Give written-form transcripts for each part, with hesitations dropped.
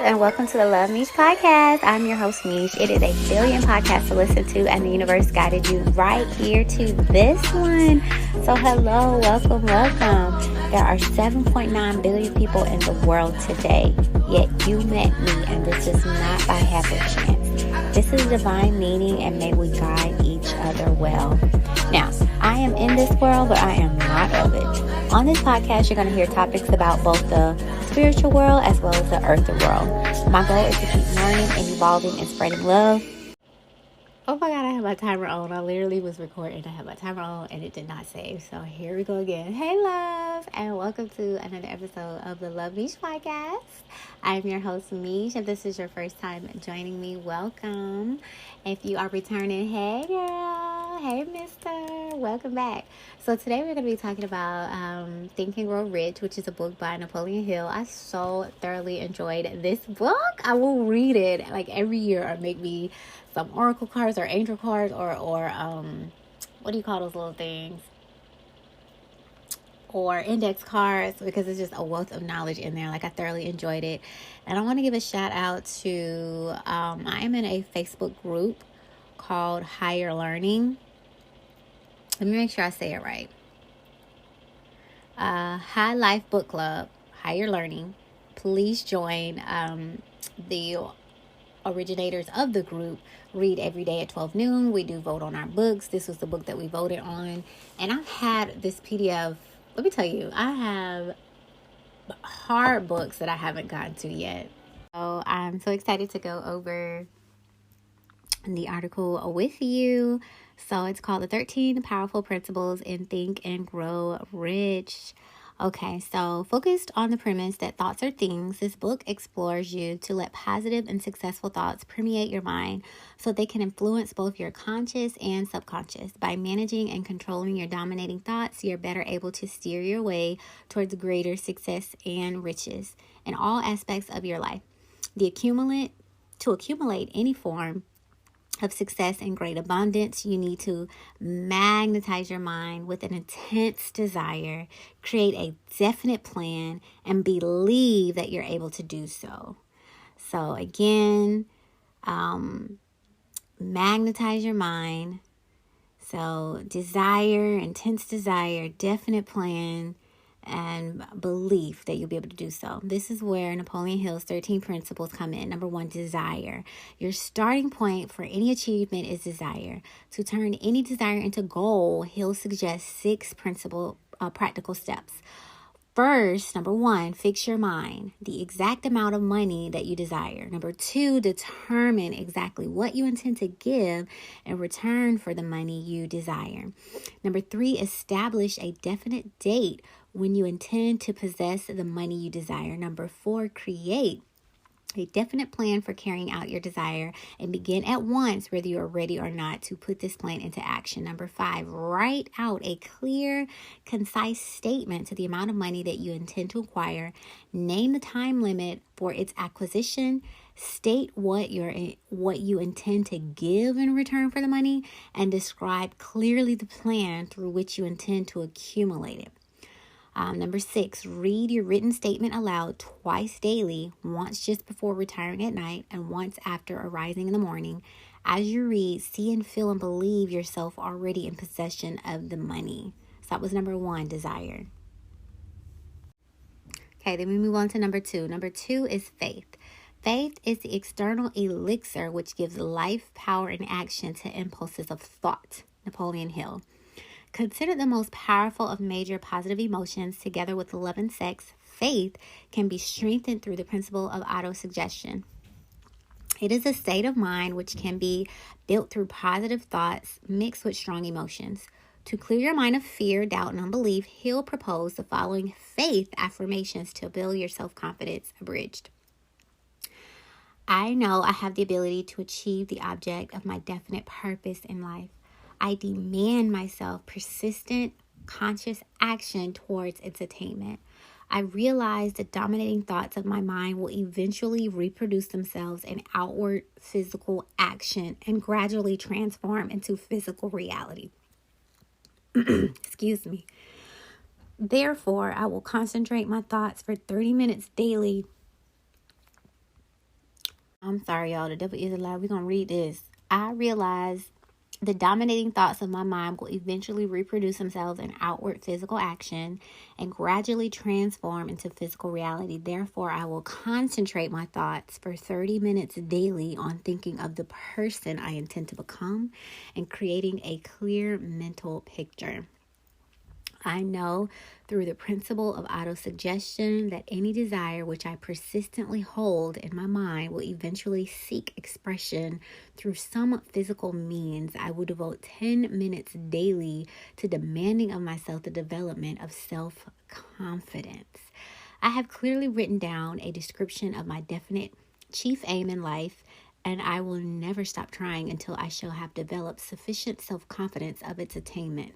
and welcome to the Luv MEESH Podcast. I'm your host, Meesh. It is a billion podcasts to listen to, and the universe guided you right here to this one. So hello, welcome. There are 7.9 billion people in the world today, yet you met me, and this is not by happenstance. This is divine meaning, and may we guide each other well. Now, I am in this world, but I am not of it. On this podcast, you're going to hear topics about both the spiritual world as well as the earthly world. My goal is to keep learning and evolving and spreading love. Oh my God, I have my timer on. I literally was recording. I have my timer on and it did not save. So here we go again. Hey, love, and welcome to another episode of the Luv MEESH Podcast. I'm your host, Meesh. If this is your first time joining me, welcome. If you are returning, hey, girl. Hey, mister. Welcome back. So today we're going to be talking about Think and Grow Rich, which is a book by Napoleon Hill. I so thoroughly enjoyed this book. I will read it like every year or make me some oracle cards or angel cards or what do you call those little things? Or index cards, because it's just a wealth of knowledge in there. Like, I thoroughly enjoyed it. And I want to give a shout out to, I am in a Facebook group called Higher Learning. Let me make sure I say it right. High Life Book Club, Higher Learning. Please join. The originators of the group read every day at 12 noon. We do vote on our books. This was the book that we voted on. And I've had this PDF. Let me tell you, I have hard books that I haven't gotten to yet. So I'm so excited to go over the article with you. So it's called The 13 Powerful Principles in Think and Grow Rich. Okay, so focused on the premise that thoughts are things, this book explores you to let positive and successful thoughts permeate your mind so they can influence both your conscious and subconscious. By managing and controlling your dominating thoughts, you're better able to steer your way towards greater success and riches in all aspects of your life. To accumulate any form of success and great abundance, you need to magnetize your mind with an intense desire, create a definite plan, and believe that you're able to do so. So again, magnetize your mind. So desire, intense desire, definite plan, and belief that you'll be able to do so. This is where Napoleon Hill's 13 principles come in. Number 1, desire. Your starting point for any achievement is desire. To turn any desire into goal, Hill suggests 6 practical steps. First, number 1, fix your mind, the exact amount of money that you desire. Number 2, determine exactly what you intend to give in return for the money you desire. Number 3, establish a definite date when you intend to possess the money you desire. Number 4, create a definite plan for carrying out your desire and begin at once, whether you are ready or not, to put this plan into action. Number 5, write out a clear, concise statement to the amount of money that you intend to acquire. Name the time limit for its acquisition. State what you intend to give in return for the money, and describe clearly the plan through which you intend to accumulate it. Number 6, read your written statement aloud twice daily, once just before retiring at night and once after arising in the morning. As you read, see and feel and believe yourself already in possession of the money. So that was number 1, desire. Okay, then we move on to number 2. Number 2 is faith. Faith is the external elixir which gives life, power, and action to impulses of thought. Napoleon Hill. Considered the most powerful of major positive emotions, together with love and sex, faith can be strengthened through the principle of autosuggestion. It is a state of mind which can be built through positive thoughts mixed with strong emotions. To clear your mind of fear, doubt, and unbelief, Hill proposed the following faith affirmations to build your self-confidence abridged. I know I have the ability to achieve the object of my definite purpose in life. I demand myself persistent, conscious action towards its attainment. I realize the dominating thoughts of my mind will eventually reproduce themselves in outward physical action and gradually transform into physical reality. Excuse me. Therefore, I will concentrate my thoughts for 30 minutes daily I'm sorry, y'all. The devil is a lie. We're going to read this. I realize the dominating thoughts of my mind will eventually reproduce themselves in outward physical action and gradually transform into physical reality. Therefore, I will concentrate my thoughts for 30 minutes daily on thinking of the person I intend to become and creating a clear mental picture. I know through the principle of autosuggestion that any desire which I persistently hold in my mind will eventually seek expression through some physical means. I will devote 10 minutes daily to demanding of myself the development of self-confidence. I have clearly written down a description of my definite chief aim in life, and I will never stop trying until I shall have developed sufficient self-confidence of its attainment.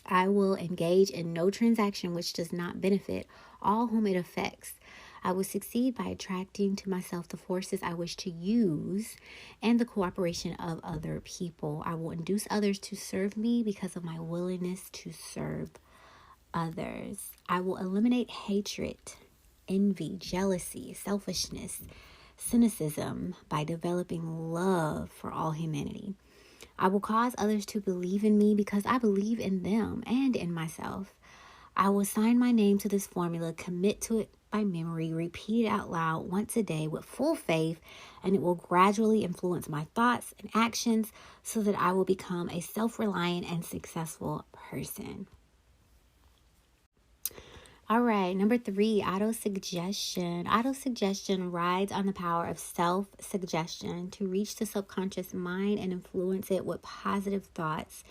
I will engage in no transaction which does not benefit all whom it affects. I will succeed by attracting to myself the forces I wish to use and the cooperation of other people. I will induce others to serve me because of my willingness to serve others. I will eliminate hatred, envy, jealousy, selfishness, cynicism by developing love for all humanity. I will cause others to believe in me because I believe in them and in myself. I will sign my name to this formula, commit to it by memory, repeat it out loud once a day with full faith, and it will gradually influence my thoughts and actions so that I will become a self-reliant and successful person. All right, number 3, autosuggestion. Autosuggestion rides on the power of self-suggestion to reach the subconscious mind and influence it with positive thoughts.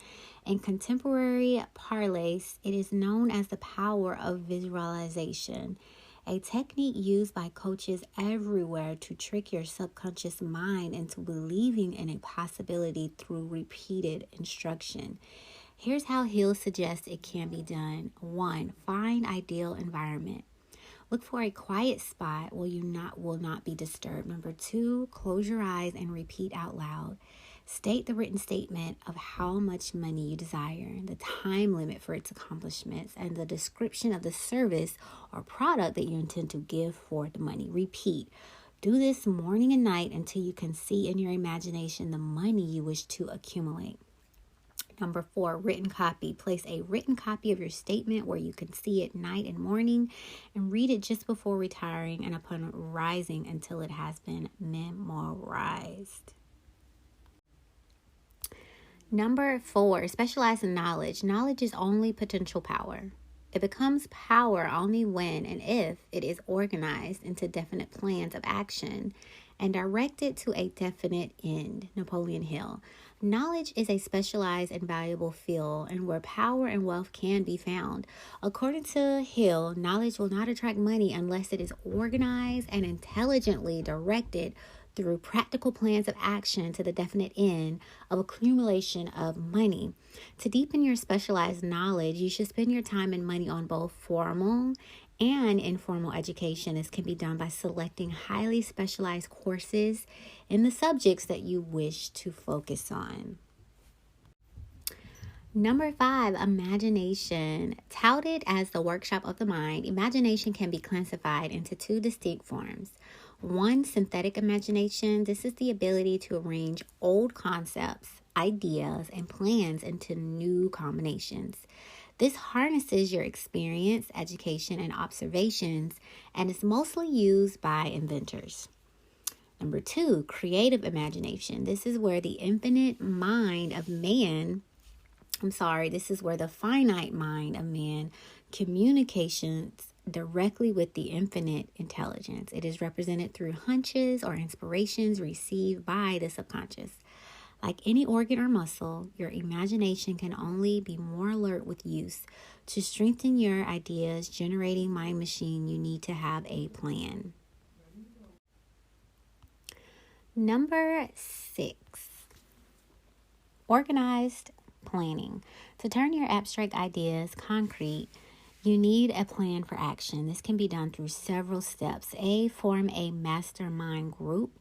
In contemporary parlance, it is known as the power of visualization, a technique used by coaches everywhere to trick your subconscious mind into believing in a possibility through repeated instruction. Here's how Hill suggests it can be done. 1, find ideal environment. Look for a quiet spot where you will not be disturbed. Number 2, close your eyes and repeat out loud. State the written statement of how much money you desire, the time limit for its accomplishments, and the description of the service or product that you intend to give for the money. Repeat. Do this morning and night until you can see in your imagination the money you wish to accumulate. Number 4, written copy. Place a written copy of your statement where you can see it night and morning and read it just before retiring and upon rising until it has been memorized. Number 4, specialize in knowledge. Knowledge is only potential power. It becomes power only when and if it is organized into definite plans of action and directed to a definite end. Napoleon Hill. Knowledge is a specialized and valuable field and where power and wealth can be found. According to Hill, knowledge will not attract money unless it is organized and intelligently directed through practical plans of action to the definite end of accumulation of money. To deepen your specialized knowledge, you should spend your time and money on both formal and informal education. This can be done by selecting highly specialized courses in the subjects that you wish to focus on. Number 5, imagination. Touted as the workshop of the mind, imagination can be classified into 2 distinct forms. 1, synthetic imagination. This is the ability to arrange old concepts, ideas, and plans into new combinations. This harnesses your experience, education, and observations, and is mostly used by inventors. Number 2, creative imagination. This is where the finite mind of man communications directly with the infinite intelligence. It is represented through hunches or inspirations received by the subconscious. Like any organ or muscle, your imagination can only be more alert with use. To strengthen your ideas generating mind machine, you need to have a plan. Number 6, organized planning. To turn your abstract ideas concrete, you need a plan for action. This can be done through several steps. A, form a mastermind group.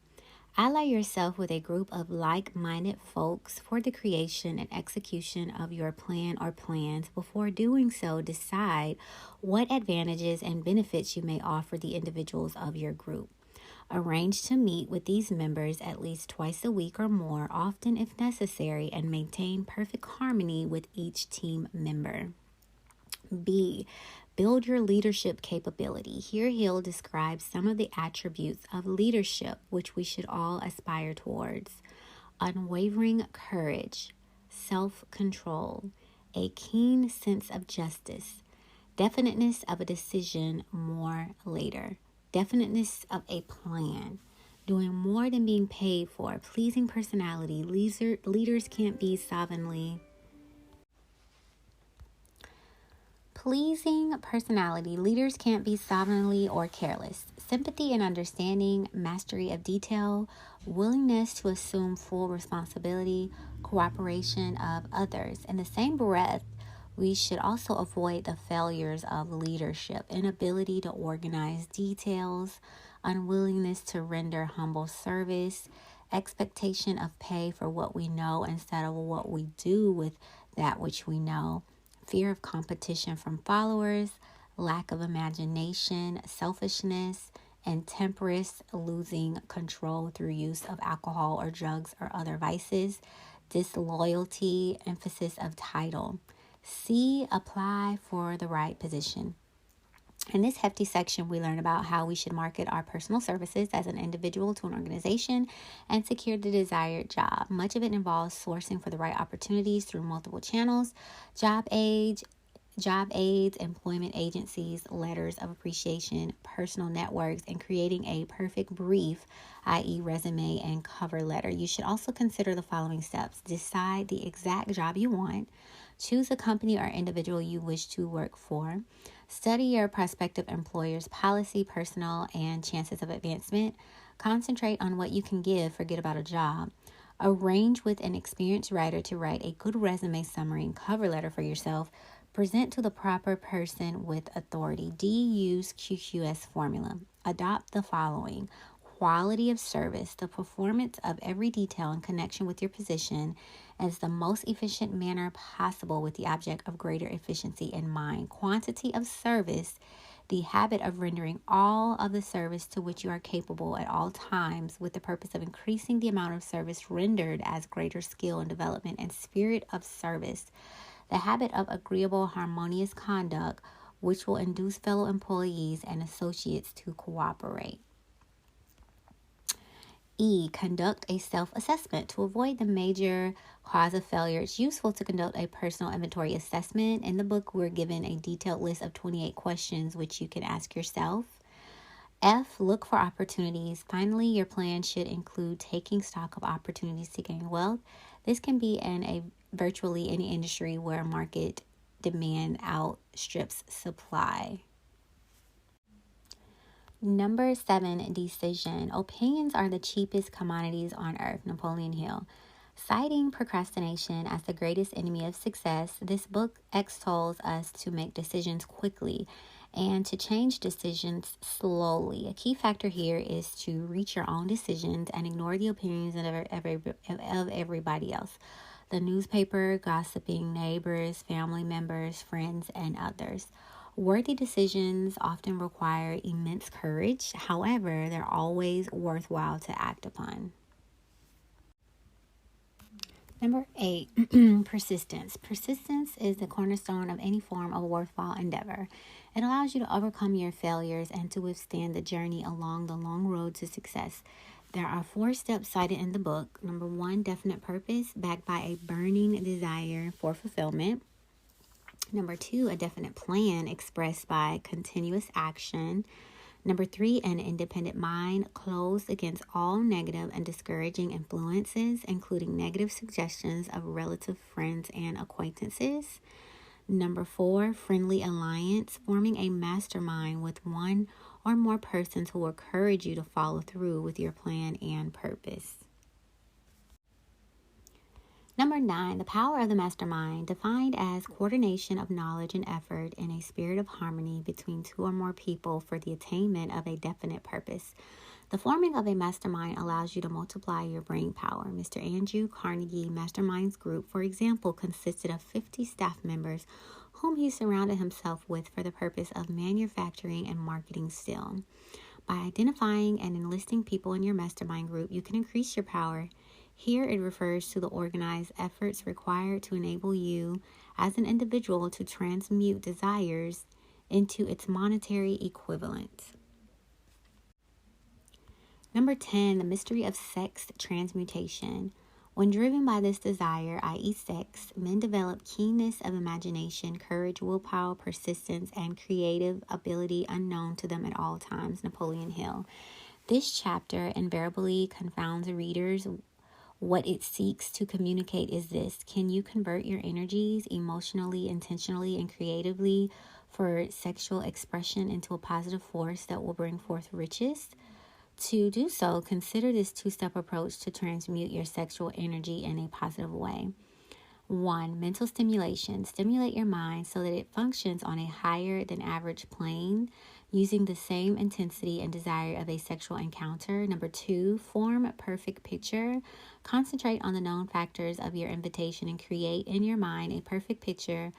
Ally yourself with a group of like-minded folks for the creation and execution of your plan or plans. Before doing so, decide what advantages and benefits you may offer the individuals of your group. Arrange to meet with these members at least twice a week or more, often if necessary, and maintain perfect harmony with each team member. B. Build your leadership capability. Here Hill describes some of the attributes of leadership which we should all aspire towards. Unwavering courage, self-control, a keen sense of justice, definiteness of a decision more later, definiteness of a plan, doing more than being paid for, pleasing personality. Leaders can't be sovereignly Pleasing personality. Leaders can't be slovenly or careless. Sympathy and understanding, mastery of detail, willingness to assume full responsibility, cooperation of others. In the same breath, we should also avoid the failures of leadership, inability to organize details, unwillingness to render humble service, expectation of pay for what we know instead of what we do with that which we know, fear of competition from followers, lack of imagination, selfishness, intemperance, losing control through use of alcohol or drugs or other vices, disloyalty, emphasis of title. C, apply for the right position. In this hefty section, we learn about how we should market our personal services as an individual to an organization and secure the desired job. Much of it involves sourcing for the right opportunities through multiple channels, job aids, employment agencies, letters of appreciation, personal networks, and creating a perfect brief, i.e. resume and cover letter. You should also consider the following steps. Decide the exact job you want. Choose a company or individual you wish to work for. Study your prospective employer's policy, personnel, and chances of advancement. Concentrate on what you can give, forget about a job. Arrange with an experienced writer to write a good resume summary and cover letter for yourself. Present to the proper person with authority. D, use QQS formula. Adopt the following. Quality of service. The performance of every detail in connection with your position as the most efficient manner possible with the object of greater efficiency in mind. Quantity of service. The habit of rendering all of the service to which you are capable at all times with the purpose of increasing the amount of service rendered as greater skill and development. And spirit of service. The habit of agreeable, harmonious conduct which will induce fellow employees and associates to cooperate. E, conduct a self-assessment. To avoid the major cause of failure, it's useful to conduct a personal inventory assessment. In the book, we're given a detailed list of 28 questions which you can ask yourself. F, look for opportunities. Finally, your plan should include taking stock of opportunities to gain wealth. This can be in virtually any industry where market demand outstrips supply. Number 7, decision. Opinions are the cheapest commodities on earth. Napoleon Hill. Citing procrastination as the greatest enemy of success, this book extols us to make decisions quickly and to change decisions slowly. A key factor here is to reach your own decisions and ignore the opinions of everybody else. The newspaper, gossiping, neighbors, family members, friends, and others. Worthy decisions often require immense courage. However, they're always worthwhile to act upon. Number 8, persistence. Persistence is the cornerstone of any form of worthwhile endeavor. It allows you to overcome your failures and to withstand the journey along the long road to success. There are 4 steps cited in the book. Number 1, definite purpose backed by a burning desire for fulfillment. Number 2, a definite plan expressed by continuous action. Number 3, an independent mind closed against all negative and discouraging influences, including negative suggestions of relative friends and acquaintances. Number 4, friendly alliance, forming a mastermind with one or more persons who will encourage you to follow through with your plan and purpose. Number 9, the power of the mastermind, defined as coordination of knowledge and effort in a spirit of harmony between 2 or more people for the attainment of a definite purpose. The forming of a mastermind allows you to multiply your brain power. Mr. Andrew Carnegie Masterminds Group, for example, consisted of 50 staff members whom he surrounded himself with for the purpose of manufacturing and marketing steel. By identifying and enlisting people in your mastermind group, you can increase your power. Here it refers to the organized efforts required to enable you as an individual to transmute desires into its monetary equivalent. Number 10, the mystery of sex transmutation. When driven by this desire, i.e. sex, men develop keenness of imagination, courage, willpower, persistence, and creative ability unknown to them at all times. Napoleon Hill. This chapter invariably confounds readers. What it seeks to communicate is this: can you convert your energies emotionally, intentionally, and creatively for sexual expression into a positive force that will bring forth riches? To do so, consider this two-step approach to transmute your sexual energy in a positive way. 1. Mental stimulation. Stimulate your mind so that it functions on a higher than average plane, using the same intensity and desire of a sexual encounter. Number 2, form a perfect picture. Concentrate on the known factors of your invitation and create in your mind a perfect picture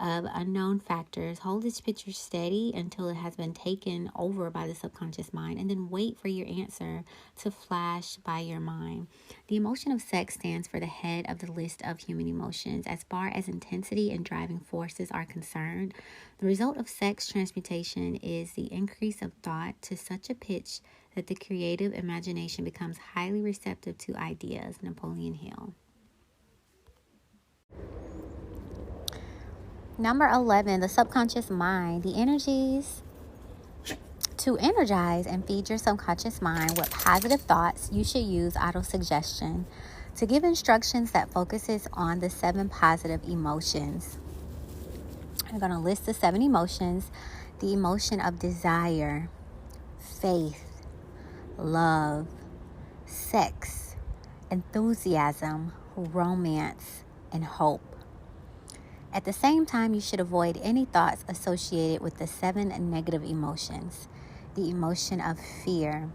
of unknown factors. Hold this picture steady until it has been taken over by the subconscious mind, and then wait for your answer to flash by your mind. The emotion of sex stands for the head of the list of human emotions. As far as intensity and driving forces are concerned, the result of sex transmutation is the increase of thought to such a pitch that the creative imagination becomes highly receptive to ideas. Napoleon Hill. Number 11, the subconscious mind. The energies to energize and feed your subconscious mind with positive thoughts, you should use autosuggestion to give instructions that focuses on the 7 positive emotions. I'm going to list the 7 emotions. The emotion of desire, faith, love, sex, enthusiasm, romance, and hope. At the same time, you should avoid any thoughts associated with the 7 negative emotions. The emotion of fear,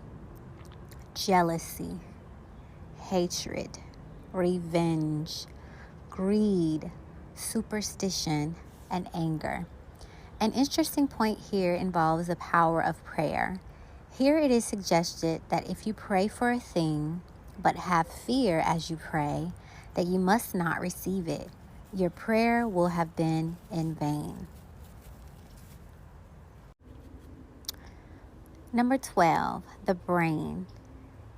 jealousy, hatred, revenge, greed, superstition, and anger. An interesting point here involves the power of prayer. Here it is suggested that if you pray for a thing, but have fear as you pray, that you must not receive it. Your prayer will have been in vain. Number 12, the brain.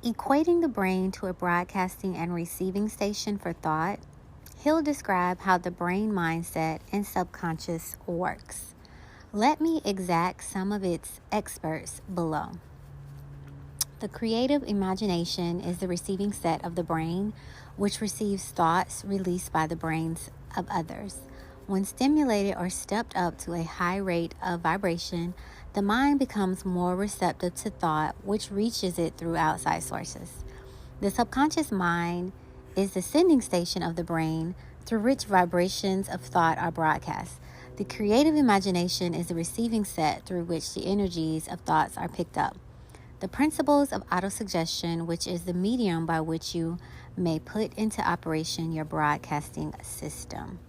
Equating the brain to a broadcasting and receiving station for thought, he'll describe how the brain mindset and subconscious works. Let me exact some of its experts below. The creative imagination is the receiving set of the brain, which receives thoughts released by the brains of others. When stimulated or stepped up to a high rate of vibration, the mind becomes more receptive to thought, which reaches it through outside sources. The subconscious mind is the sending station of the brain through which vibrations of thought are broadcast. The creative imagination is the receiving set through which the energies of thoughts are picked up. The principles of autosuggestion, which is the medium by which you may put into operation your broadcasting system.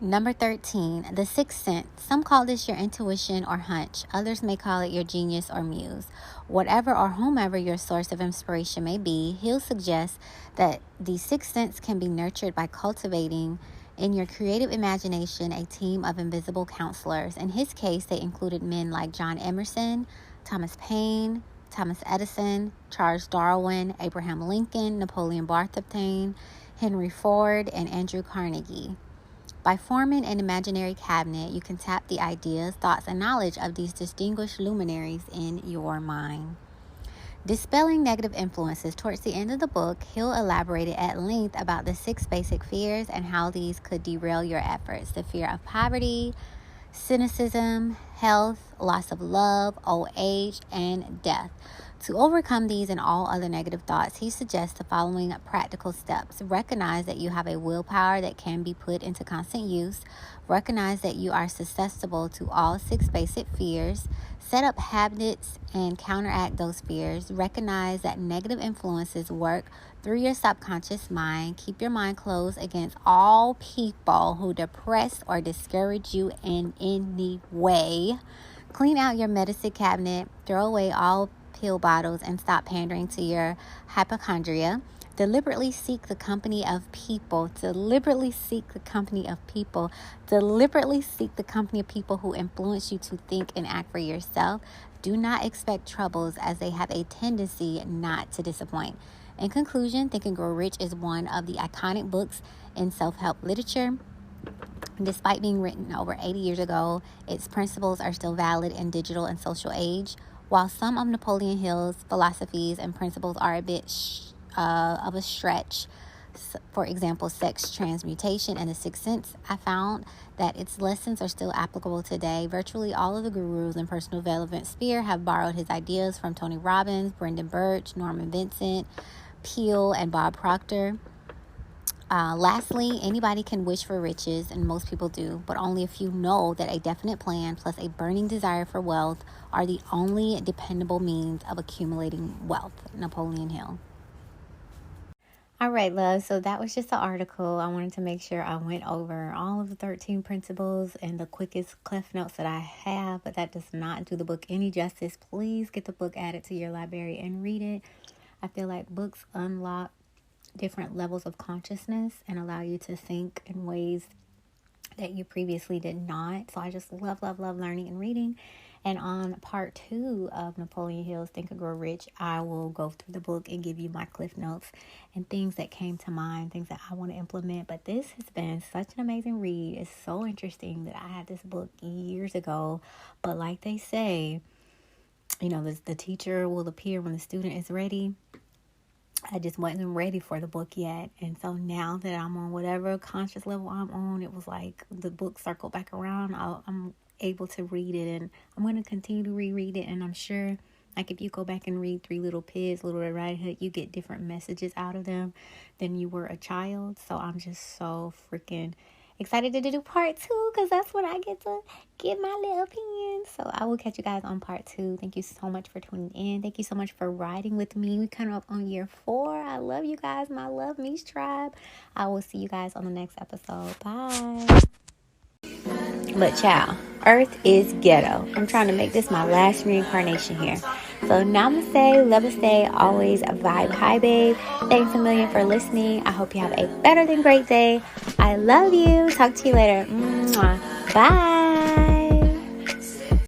Number 13, the sixth sense. Some call this your intuition or hunch. Others may call it your genius or muse. Whatever or whomever your source of inspiration may be, he'll suggest that the sixth sense can be nurtured by cultivating in your creative imagination a team of invisible counselors. In his case, they included men like John Emerson, Thomas Paine, Thomas Edison, Charles Darwin, Abraham Lincoln, Napoleon Bonaparte, Henry Ford, and Andrew Carnegie. By forming an imaginary cabinet, you can tap the ideas, thoughts, and knowledge of these distinguished luminaries in your mind. Dispelling negative influences. Towards the end of the book, he'll elaborate at length about the 6 basic fears and how these could derail your efforts. The fear of poverty, cynicism, health, loss of love, old age, and death. To overcome these and all other negative thoughts, he suggests the following practical steps. Recognize that you have a willpower that can be put into constant use. Recognize that you are susceptible to all 6 basic fears. Set up habits and counteract those fears. Recognize that negative influences work through your subconscious mind. Keep your mind closed against all people who depress or discourage you in any way. Clean out your medicine cabinet, throw away all pill bottles, and stop pandering to your hypochondria. Deliberately seek the company of people. Deliberately seek the company of people. Deliberately seek the company of people who influence you to think and act for yourself. Do not expect troubles, as they have a tendency not to disappoint. In conclusion, Think and Grow Rich is one of the iconic books in self-help literature. Despite being written over 80 years ago, its principles are still valid in digital and social age. While some of Napoleon Hill's philosophies and principles are a bit of a stretch, for example, sex transmutation and the sixth sense, I found that its lessons are still applicable today. Virtually all of the gurus in personal development sphere have borrowed his ideas from Tony Robbins, Brendan Burch, Norman Vincent Peale, and Bob Proctor. Lastly, anybody can wish for riches, and most people do, but only a few know that a definite plan plus a burning desire for wealth are the only dependable means of accumulating wealth. Napoleon Hill. All right, love. So that was just an article. I wanted to make sure I went over all of the 13 principles and the quickest cliff notes that I have, but that does not do the book any justice. Please get the book added to your library and read it. I feel like books unlock different levels of consciousness and allow you to think in ways that you previously did not. So I just love learning and reading. And on part 2 of Napoleon Hill's Think and Grow Rich, I will go through the book and give you my cliff notes and things that came to mind, things that I want to implement. But this has been such an amazing read. It's so interesting that I had this book years ago. But like they say, you know, the teacher will appear when the student is ready. I just wasn't ready for the book yet. And so now that I'm on whatever conscious level I'm on, it was like the book circled back around. I'm able to read it, and I'm going to continue to reread it. And I'm sure, like, if you go back and read Three Little Pigs, Little Red Riding Hood, you get different messages out of them than you were a child. So I'm just so freaking excited to do part 2, because that's when I get to give my little opinion. So I will catch you guys on part 2. Thank you so much for tuning in. Thank you so much for riding with me. We kind of up on year 4. I love you guys, my Love Meesh tribe. I will see you guys on the next episode. Bye. But child, Earth is ghetto. I'm trying to make this my last reincarnation here. So namaste, Lovaste, always vibe high, babe. Thanks a million for listening. I hope you have a better than great day. I love you. Talk to you later. Mwah. Bye.